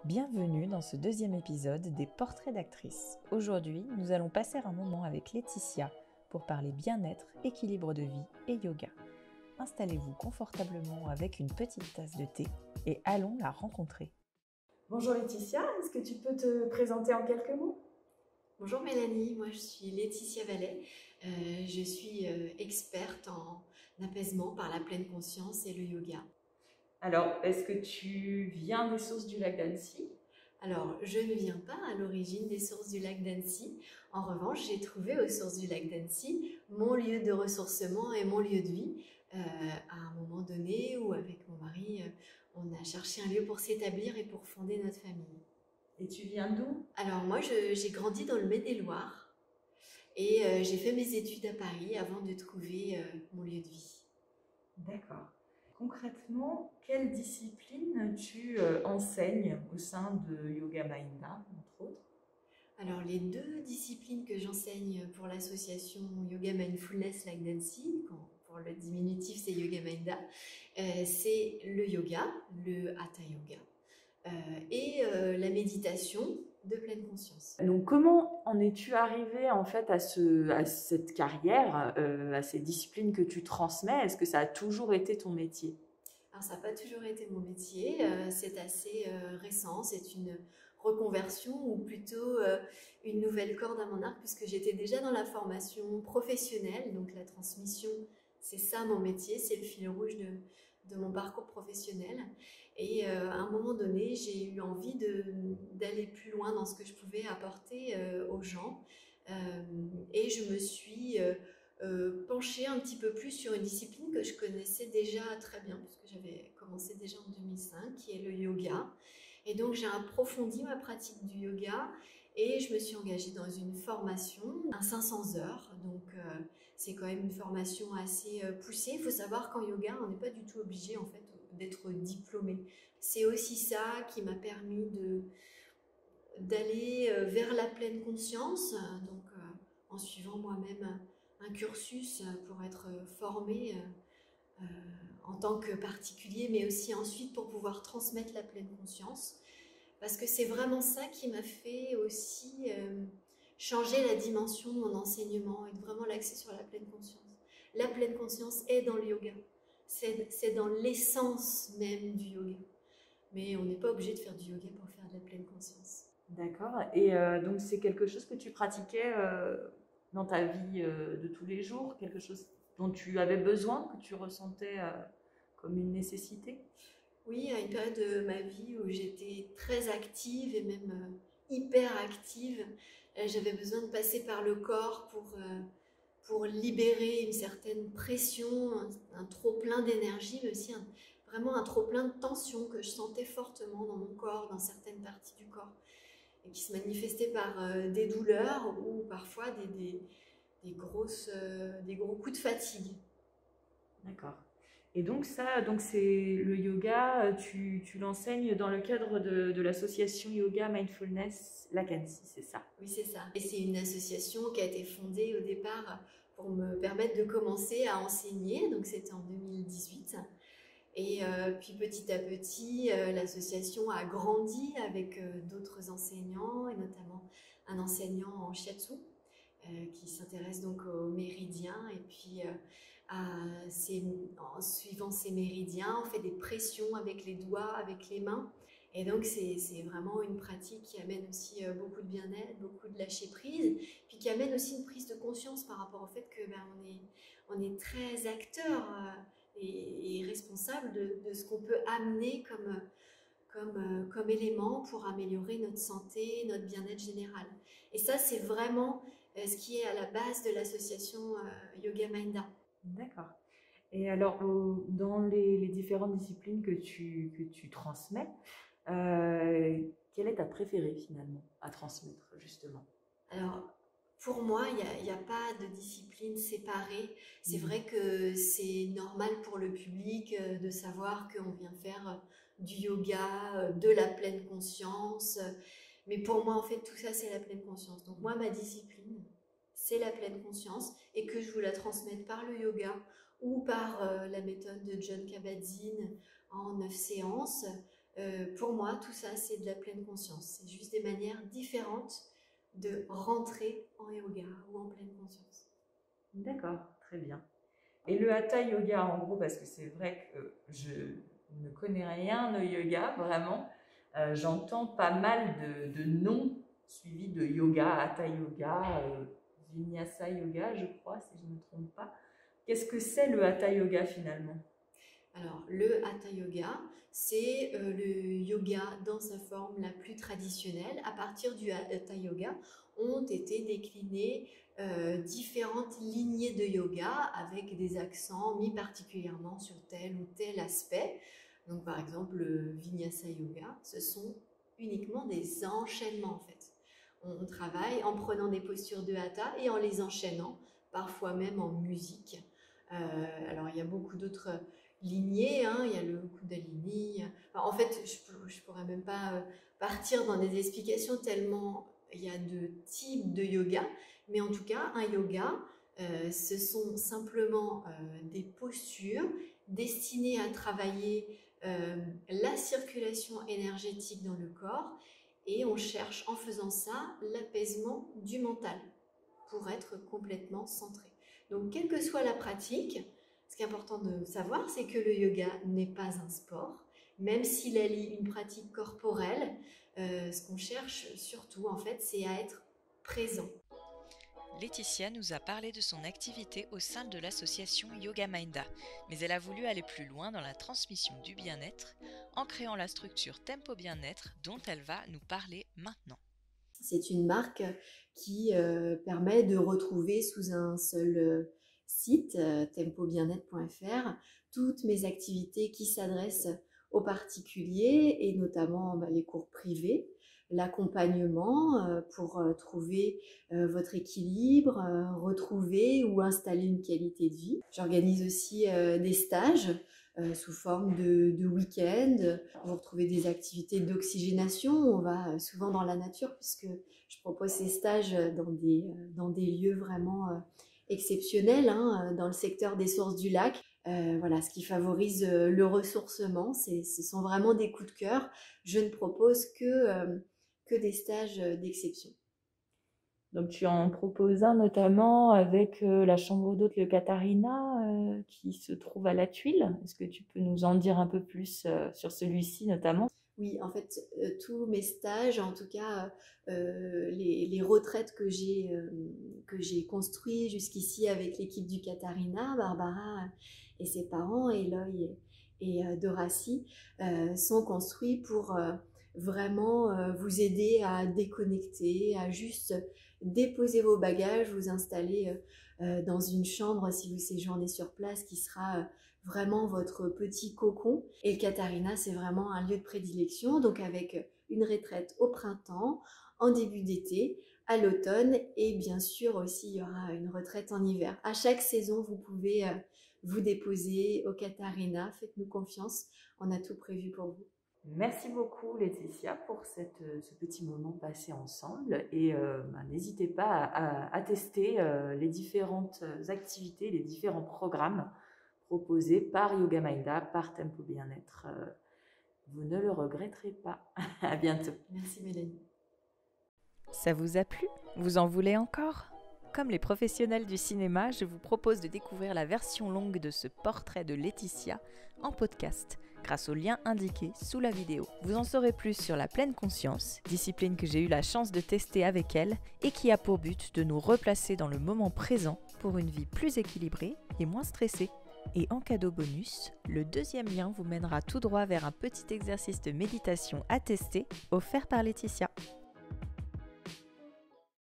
Bienvenue dans ce deuxième épisode des Portraits d'actrices. Aujourd'hui, nous allons passer un moment avec Laetitia pour parler bien-être, équilibre de vie et yoga. Installez-vous confortablement avec une petite tasse de thé et allons la rencontrer. Bonjour Laetitia, est-ce que tu peux te présenter en quelques mots ? Bonjour Mélanie, moi je suis Laetitia Vallet, je suis experte en apaisement par la pleine conscience et le yoga. Alors, est-ce que tu viens des sources du lac d'Annecy ? Alors, je ne viens pas à l'origine des sources du lac d'Annecy. En revanche, j'ai trouvé aux sources du lac d'Annecy mon lieu de ressourcement et mon lieu de vie à un moment donné où, avec mon mari, on a cherché un lieu pour s'établir et pour fonder notre famille. Et tu viens d'où ? Alors moi, j'ai grandi dans le Maine-et-Loire et j'ai fait mes études à Paris avant de trouver mon lieu de vie. D'accord. Concrètement, quelle discipline tu enseignes au sein de Yoga Mainda, entre autres ? Alors, les deux disciplines que j'enseigne pour l'association Yoga Mindfulness Lac d'Annecy, pour le diminutif c'est Yoga Mainda, c'est le yoga, le Hatha Yoga, et la méditation de pleine conscience. Donc, comment en es-tu arrivé en fait à cette carrière, à ces disciplines que tu transmets ? Est-ce que ça a toujours été ton métier ? Alors, ça n'a pas toujours été mon métier, c'est assez récent, c'est une reconversion ou plutôt une nouvelle corde à mon arc puisque j'étais déjà dans la formation professionnelle, donc la transmission, c'est ça mon métier, c'est le fil rouge de mon parcours professionnel. Et à un moment donné, j'ai eu envie d'aller plus loin dans ce que je pouvais apporter aux gens et je me suis pencher un petit peu plus sur une discipline que je connaissais déjà très bien, puisque j'avais commencé déjà en 2005, qui est le yoga. Et donc j'ai approfondi ma pratique du yoga et je me suis engagée dans une formation à 500 heures. Donc c'est quand même une formation assez poussée. Il faut savoir qu'en yoga, on n'est pas du tout obligé en fait d'être diplômé. C'est aussi ça qui m'a permis d'aller vers la pleine conscience, donc en suivant moi-même un cursus pour être formée en tant que particulier, mais aussi ensuite pour pouvoir transmettre la pleine conscience. Parce que c'est vraiment ça qui m'a fait aussi changer la dimension de mon enseignement et de vraiment l'axer sur la pleine conscience. La pleine conscience est dans le yoga. C'est dans l'essence même du yoga. Mais on n'est pas obligé de faire du yoga pour faire de la pleine conscience. D'accord. Et donc, c'est quelque chose que tu pratiquais dans ta vie de tous les jours, quelque chose dont tu avais besoin, que tu ressentais comme une nécessité ? Oui, à une période de ma vie où j'étais très active et même hyper active, j'avais besoin de passer par le corps pour libérer une certaine pression, un trop-plein d'énergie, mais aussi vraiment un trop-plein de tension que je sentais fortement dans mon corps, dans certaines parties du corps, et qui se manifestait par des douleurs ou parfois des gros coups de fatigue. D'accord. Et donc c'est le yoga, tu l'enseignes dans le cadre de l'association Yoga Mindfulness Lac d'Annecy, c'est ça ? Oui, c'est ça. Et c'est une association qui a été fondée au départ pour me permettre de commencer à enseigner, donc c'était en 2018. Et puis petit à petit, l'association a grandi avec d'autres enseignants, et notamment un enseignant en shiatsu qui s'intéresse donc aux méridiens. Et puis en suivant ces méridiens, on fait des pressions avec les doigts, avec les mains. Et donc c'est vraiment une pratique qui amène aussi beaucoup de bien-être, beaucoup de lâcher prise, puis qui amène aussi une prise de conscience par rapport au fait que on est très acteur et responsable de ce qu'on peut amener comme élément pour améliorer notre santé, notre bien-être général. Et ça, c'est vraiment ce qui est à la base de l'association Yoga Mainda. D'accord. Et alors, dans les différentes disciplines que tu transmets, quelle est ta préférée finalement à transmettre justement ? Alors, pour moi, il n'y a pas de discipline séparée. C'est vrai que c'est normal pour le public de savoir qu'on vient faire du yoga, de la pleine conscience. Mais pour moi, en fait, tout ça, c'est la pleine conscience. Donc moi, ma discipline, c'est la pleine conscience et que je vous la transmette par le yoga ou par la méthode de Jon Kabat-Zinn en 9 séances. Pour moi, tout ça, c'est de la pleine conscience. C'est juste des manières différentes de rentrer en yoga ou en pleine conscience. D'accord, très bien. Et le Hatha Yoga, en gros, parce que c'est vrai que je ne connais rien au yoga, vraiment, j'entends pas mal de noms suivis de yoga, Hatha Yoga, Vinyasa Yoga, je crois, si je ne me trompe pas. Qu'est-ce que c'est le Hatha Yoga finalement? Alors, le Hatha Yoga, c'est le yoga dans sa forme la plus traditionnelle. À partir du Hatha Yoga, ont été déclinées différentes lignées de yoga avec des accents mis particulièrement sur tel ou tel aspect. Donc, par exemple, le Vinyasa Yoga, ce sont uniquement des enchaînements en fait. On travaille en prenant des postures de Hatha et en les enchaînant, parfois même en musique. Alors, il y a beaucoup d'autres lignées, hein. Il y a le Kundalini. Enfin, en fait, je pourrais même pas partir dans des explications tellement il y a de types de yoga, mais en tout cas, un yoga, ce sont simplement des postures destinées à travailler la circulation énergétique dans le corps, et on cherche en faisant ça l'apaisement du mental pour être complètement centré. Donc, quelle que soit la pratique, ce qui est important de savoir, c'est que le yoga n'est pas un sport, même s'il allie une pratique corporelle. Ce qu'on cherche surtout, en fait, c'est à être présent. Laetitia nous a parlé de son activité au sein de l'association Yoga Minda, mais elle a voulu aller plus loin dans la transmission du bien-être en créant la structure Tempo Bien-être dont elle va nous parler maintenant. C'est une marque qui permet de retrouver sous un seul site, tempobienêtre.fr, toutes mes activités qui s'adressent aux particuliers et notamment les cours privés, l'accompagnement pour trouver votre équilibre, retrouver ou installer une qualité de vie. J'organise aussi des stages sous forme de week-end. Vous retrouvez des activités d'oxygénation. On va souvent dans la nature puisque je propose ces stages dans des lieux vraiment exceptionnels, hein, dans le secteur des sources du lac. Voilà, ce qui favorise le ressourcement. Ce sont vraiment des coups de cœur. Je ne propose que des stages d'exception. Donc tu en proposes un notamment avec la chambre d'hôte Le Catarina qui se trouve à La Tuile. Est-ce que tu peux nous en dire un peu plus sur celui-ci notamment? Oui, en fait, tous mes stages, en tout cas les retraites que j'ai construits jusqu'ici avec l'équipe du Catarina, Barbara et ses parents, Eloy et Doracy, sont construits pour vraiment vous aider à déconnecter, à juste déposer vos bagages, vous installer dans une chambre si vous séjournez sur place qui sera vraiment votre petit cocon. Et le Catarina, c'est vraiment un lieu de prédilection, donc avec une retraite au printemps, en début d'été, à l'automne, et bien sûr aussi il y aura une retraite en hiver. À chaque saison, vous pouvez vous déposer au Catarina, faites-nous confiance, on a tout prévu pour vous. Merci beaucoup Laetitia pour ce petit moment passé ensemble et n'hésitez pas à tester les différentes activités, les différents programmes proposés par Yoga Minda, par Tempo Bien-être. Vous ne le regretterez pas. À bientôt. Merci Mélanie. Ça vous a plu? Vous en voulez encore? Comme les professionnels du cinéma, je vous propose de découvrir la version longue de ce portrait de Laetitia en podcast, grâce au lien indiqué sous la vidéo. Vous en saurez plus sur la pleine conscience, discipline que j'ai eu la chance de tester avec elle et qui a pour but de nous replacer dans le moment présent pour une vie plus équilibrée et moins stressée. Et en cadeau bonus, le deuxième lien vous mènera tout droit vers un petit exercice de méditation à tester offert par Laetitia.